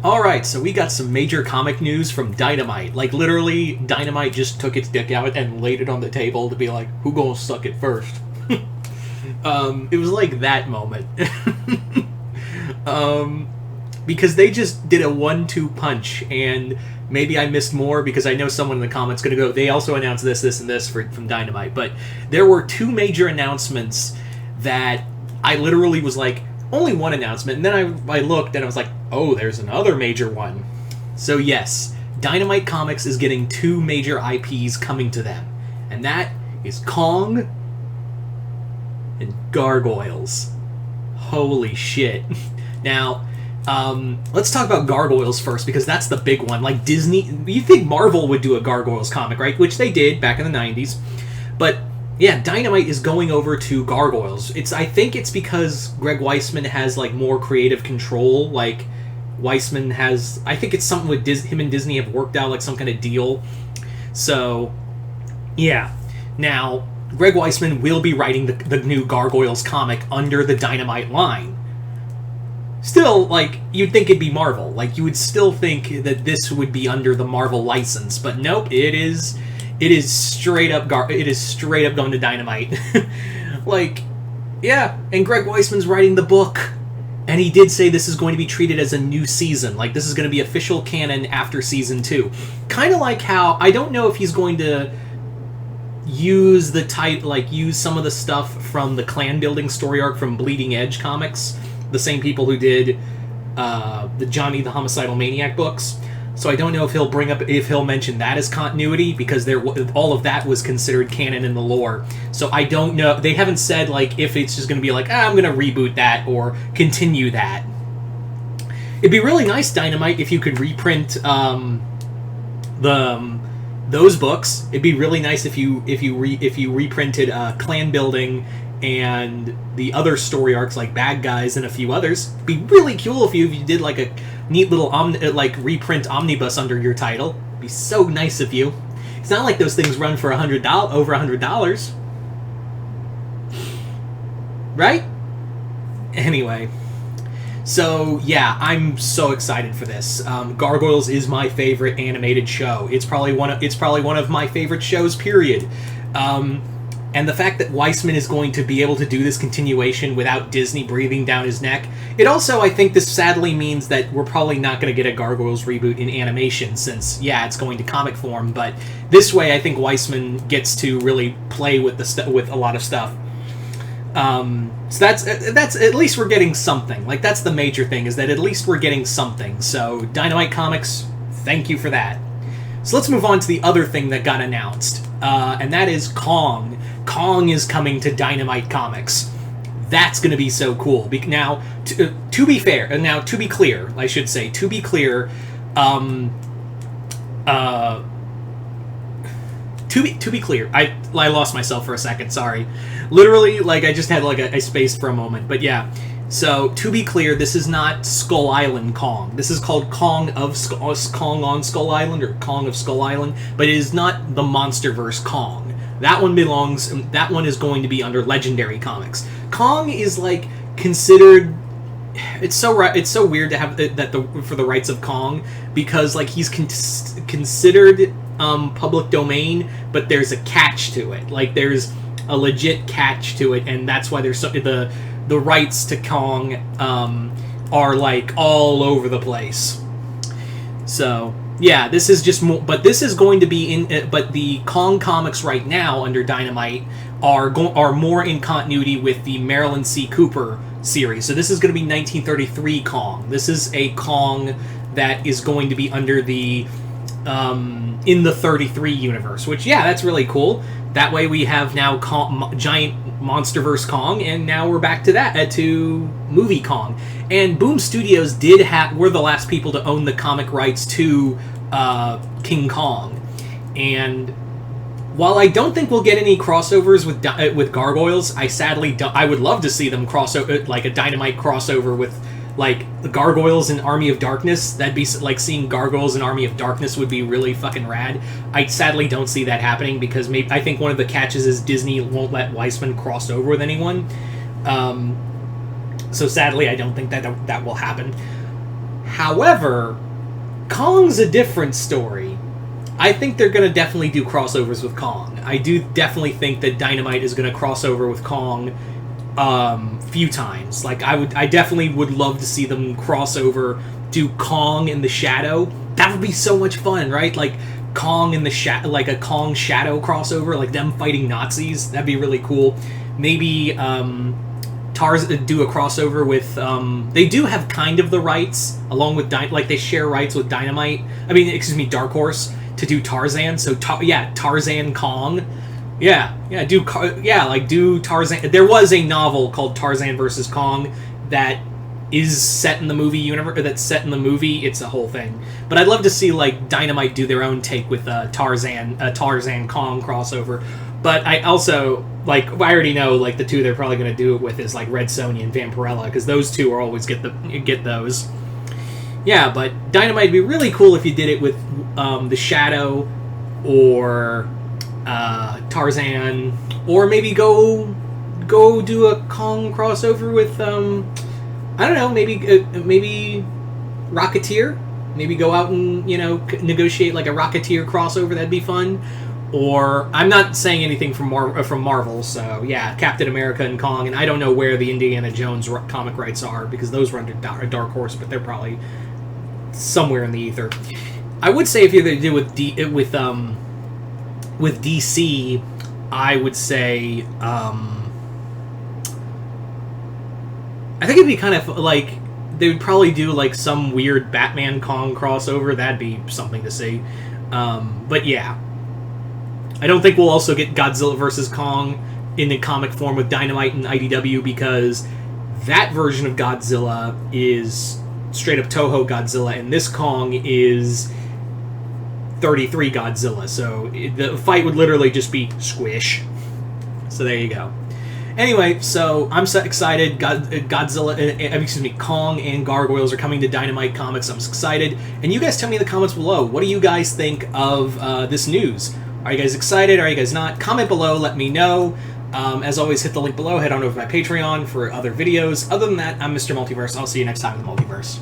Alright, so we got some major comic news from Dynamite. Like, literally, Dynamite just took its dick out and laid it on the table to be like, who gonna suck it first? It was like that moment. Because they just did a 1-2 punch, and maybe I missed more because I know someone in the comments going to go, they also announced this, this, and this from Dynamite. But there were 2 major announcements that I literally was like, only one announcement, and then I looked and I was like, oh, there's another major one. So yes, Dynamite Comics is getting 2 major IPs coming to them, and that is Kong and Gargoyles. Holy shit. Now, let's talk about Gargoyles first, because that's the big one. Like, Disney, you think Marvel would do a Gargoyles comic, right? Which they did back in the 90s. But yeah, Dynamite is going over to Gargoyles. I think it's because Greg Weisman has, like, more creative control. Like, Weisman has... I think it's something with him and Disney have worked out, like, some kind of deal. So, yeah. Now, Greg Weisman will be writing the new Gargoyles comic under the Dynamite line. Still, like, you'd think it'd be Marvel. Like, you would still think that this would be under the Marvel license. But nope, it is straight up going to Dynamite. Like, yeah, and Greg Weisman's writing the book, and he did say this is going to be treated as a new season. Like, this is going to be official canon after season 2. Kind of like how, I don't know if he's going to use use some of the stuff from the clan building story arc from Bleeding Edge comics, the same people who did the Johnny the Homicidal Maniac books. So I don't know if he'll mention that as continuity, because all of that was considered canon in the lore. So I don't know. They haven't said, like, if it's just going to be like, I'm going to reboot that or continue that. It'd be really nice, Dynamite, if you could reprint those books. It'd be really nice if you reprinted clan building and the other story arcs like Bad Guys and a few others. It'd be really cool if you did like a neat little reprint omnibus under your title. It'd be so nice of you. It's not like those things run for over $100, right? Anyway, so yeah, I'm so excited for this. Gargoyles is my favorite animated show. It's probably one of my favorite shows. Period. And the fact that Weisman is going to be able to do this continuation without Disney breathing down his neck, it also, I think this sadly means that we're probably not going to get a Gargoyles reboot in animation, since, yeah, it's going to comic form, but this way I think Weisman gets to really play with with a lot of stuff. So that's at least we're getting something. Like, that's the major thing, is that at least we're getting something. So, Dynamite Comics, thank you for that. So let's move on to the other thing that got announced, and that is Kong. Kong is coming to Dynamite Comics. That's going to be so cool. Now, to be clear, I lost myself for a second, sorry. Literally, like, I just had, like, I spaced for a moment, but yeah. So, to be clear, this is not Skull Island Kong. This is called Kong on Skull Island, or Kong of Skull Island, but it is not the MonsterVerse Kong. That one is going to be under Legendary Comics. Kong is, like, considered... It's so weird to have for the rights of Kong, because, like, he's considered public domain, but there's a catch to it. Like, there's a legit catch to it, and that's why there's the rights to Kong are, like, all over the place. So, yeah, this is just more, but this is going to be in, but the Kong comics right now under Dynamite are more in continuity with the Marilyn C. Cooper series. So this is going to be 1933 Kong. This is a Kong that is going to be under the in the 33 universe, which, yeah, that's really cool. That way we have now giant MonsterVerse Kong, and now we're back to that, to movie Kong. And Boom Studios were the last people to own the comic rights to King Kong. And while I don't think we'll get any crossovers with Gargoyles, I would love to see them crossover, like a Dynamite crossover with, like, the Gargoyles and Army of Darkness. That'd be, like, seeing Gargoyles and Army of Darkness would be really fucking rad. I sadly don't see that happening, because I think one of the catches is Disney won't let Weisman cross over with anyone. So sadly, I don't think that will happen. However, Kong's a different story. I think they're going to definitely do crossovers with Kong. I do definitely think that Dynamite is going to cross over with Kong few times. Like, I definitely would love to see them cross over, do Kong in the Shadow. That would be so much fun, right? Like, Kong in the like a Kong Shadow crossover, like them fighting Nazis. That'd be really cool. Maybe do a crossover with they do have kind of the rights along with like they share rights with Dynamite. I mean, excuse me, Dark Horse to do Tarzan. So Tarzan Kong. Do Tarzan. There was a novel called Tarzan versus Kong that is set in the movie universe. That's set in the movie. It's a whole thing. But I'd love to see like Dynamite do their own take with Tarzan Kong crossover. But I also I already know like the two they're probably going to do it with is like Red Sonja and Vampirella, because those two are always get those. Yeah, but Dynamite would be really cool if you did it with the Shadow or Tarzan, or maybe go do a Kong crossover with I don't know, maybe Rocketeer. Maybe go out and negotiate like a Rocketeer crossover. That'd be fun. Or I'm not saying anything from Marvel, so yeah, Captain America and Kong, and I don't know where the Indiana Jones comic rights are because those were under Dark Horse, but they're probably somewhere in the ether. I would say if you're going to do with DC, I would say I think it'd be kind of like they would probably do like some weird Batman Kong crossover. That'd be something to see. But yeah, I don't think we'll also get Godzilla vs. Kong in the comic form with Dynamite and IDW, because that version of Godzilla is straight up Toho Godzilla, and this Kong is 33 Godzilla. So the fight would literally just be squish. So there you go. Anyway, so I'm so excited. Kong and Gargoyles are coming to Dynamite Comics. I'm excited. And you guys tell me in the comments below, what do you guys think of this news? Are you guys excited? Are you guys not? Comment below, let me know. As always, hit the link below. Head on over to my Patreon for other videos. Other than that, I'm Mr. Multiverse. I'll see you next time in the Multiverse.